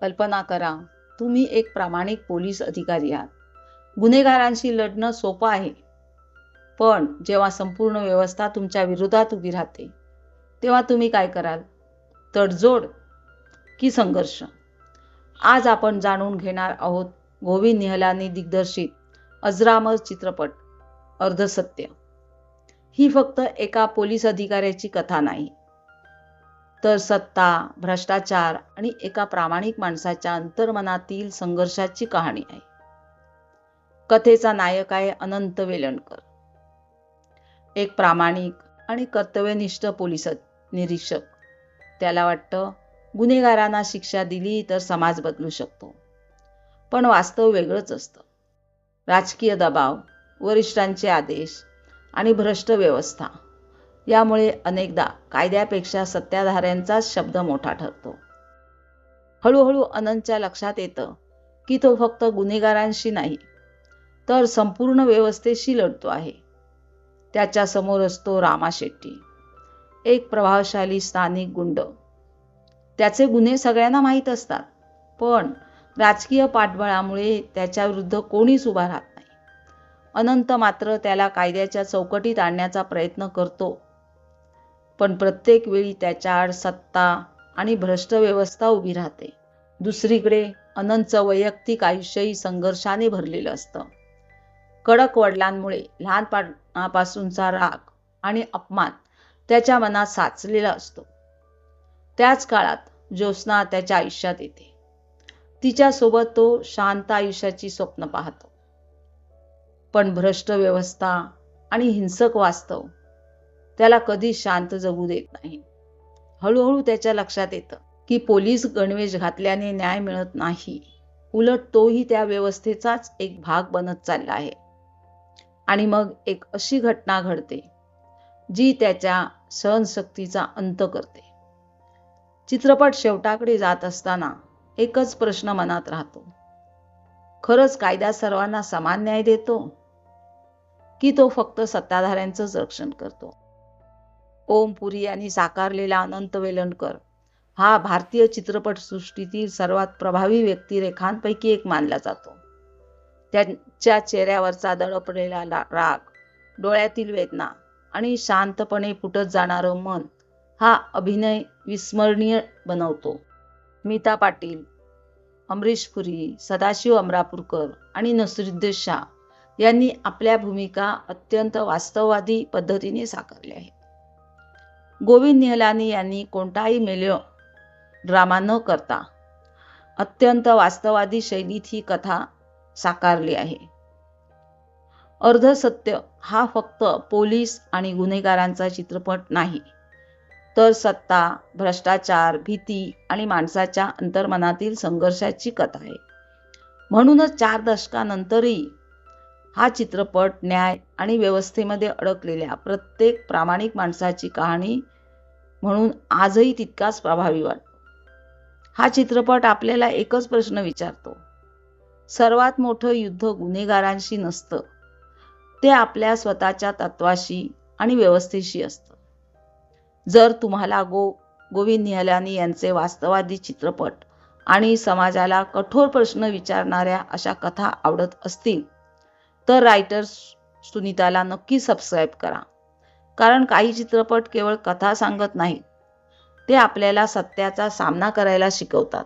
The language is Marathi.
कल्पना करा, तुम्ही एक प्रामाणिक पोलीस अधिकारी आहात. गुन्हेगारांशी लढणं सोपं आहे, पण जेव्हा संपूर्ण व्यवस्था तुमच्या विरोधात उभी राहते, तेव्हा तुम्ही काय कराल? तडजोड की संघर्ष? आज आपण जाणून घेणार आहोत गोविंद निहलानी दिग्दर्शित अजरामर चित्रपट अर्धसत्य. ही फक्त एका पोलीस अधिकाऱ्याची कथा नाही, तर सत्ता, भ्रष्टाचार आणि एका प्रामाणिक माणसाच्या अंतर्मनातील संघर्षाची कहाणी आहे. कथेचा नायक आहे अनंत वेलणकर, एक प्रामाणिक आणि कर्तव्यनिष्ठ पोलीस निरीक्षक. त्याला वाटतं गुन्हेगारांना शिक्षा दिली तर समाज बदलू शकतो, पण वास्तव वेगळंच असतं. राजकीय दबाव, वरिष्ठांचे आदेश आणि भ्रष्ट व्यवस्था यामुळे अनेकदा कायद्यापेक्षा सत्ताधाऱ्यांचाच शब्द मोठा ठरतो. हळूहळू अनंतच्या लक्षात येतं की तो फक्त गुन्हेगारांशी नाही, तर संपूर्ण व्यवस्थेशी लढतो आहे. त्याच्या समोर असतो रामा शेट्टी, एक प्रभावशाली स्थानिक गुंड. त्याचे गुन्हे सगळ्यांना माहीत असतात, पण राजकीय पाठबळामुळे त्याच्या विरुद्ध कोणीच उभा राहत नाही. अनंत मात्र त्याला कायद्याच्या चौकटीत आणण्याचा प्रयत्न करतो, पण प्रत्येक वेळी त्याच्या आड सत्ता आणि भ्रष्ट व्यवस्था उभी राहते. दुसरीकडे अनंतचं वैयक्तिक आयुष्यही संघर्षाने भरलेलं असतं. कडक वडिलांमुळे लहानपणापासूनचा राग आणि अपमान त्याच्या मनात साचलेला असतो. त्याच काळात ज्योत्स्ना त्याच्या आयुष्यात येते. तिच्यासोबत तो शांत आयुष्याची स्वप्न पाहतो, पण भ्रष्ट व्यवस्था आणि हिंसक वास्तव त्याला कधी शांत जगू देत नाही. हळूहळू त्याच्या लक्षात येतं की पोलीस गणवेश घातल्याने न्याय मिळत नाही, उलट तोही त्या व्यवस्थेचाच एक भाग बनत चालला आहे. आणि मग एक अशी घटना घडते जी त्याच्या सहनशक्तीचा अंत करते. चित्रपट शेवटाकडे जात असताना एकच प्रश्न मनात राहतो, खरंच कायदा सर्वांना समान न्याय देतो की तो फक्त सत्ताधाऱ्यांचंच रक्षण करतो? ओम पुरी यांनी साकारलेला अनंत वेलणकर हा भारतीय चित्रपटसृष्टीतील सर्वात प्रभावी व्यक्तिरेखांपैकी एक मानला जातो. त्याच्या चेहऱ्यावरचा दडपलेला राग, डोळ्यातील वेदना आणि शांतपणे फुटत जाणारं मन हा अभिनय विस्मरणीय बनवतो. मीता पाटील, अमरीश पुरी, सदाशिव अमरापूरकर आणि नसीरुद्दीन शाह यांनी आपल्या भूमिका अत्यंत वास्तववादी पद्धतीने साकारल्या आहेत. गोविंद निहलानी यांनी कोणताही मेलो ड्रामा न करता अत्यंत वास्तववादी शैलीत ही कथा साकारली आहे. अर्धसत्य हा फक्त पोलीस आणि गुन्हेगारांचा चित्रपट नाही, तर सत्ता, भ्रष्टाचार, भीती आणि माणसाच्या अंतर्मनातील संघर्षाची कथा आहे. म्हणूनच 4 दशकांनंतरही हा चित्रपट न्याय आणि व्यवस्थेमध्ये अडकलेल्या प्रत्येक प्रामाणिक माणसाची कहाणी म्हणून आजही तितकाच प्रभावी वाटतो. हा चित्रपट आपल्याला एकच प्रश्न विचारतो, सर्वात मोठं युद्ध गुन्हेगारांशी नसतं, ते आपल्या स्वतःच्या तत्वाशी आणि व्यवस्थेशी असतं. जर तुम्हाला गोविंद निहलानी यांचे वास्तववादी चित्रपट आणि समाजाला कठोर प्रश्न विचारणाऱ्या अशा कथा आवडत असतील, तर रायटर्स सुनीताला नक्की सबस्क्राईब करा. कारण काही चित्रपट केवळ कथा सांगत नाहीत, ते आपल्याला सत्याचा सामना करायला शिकवतात.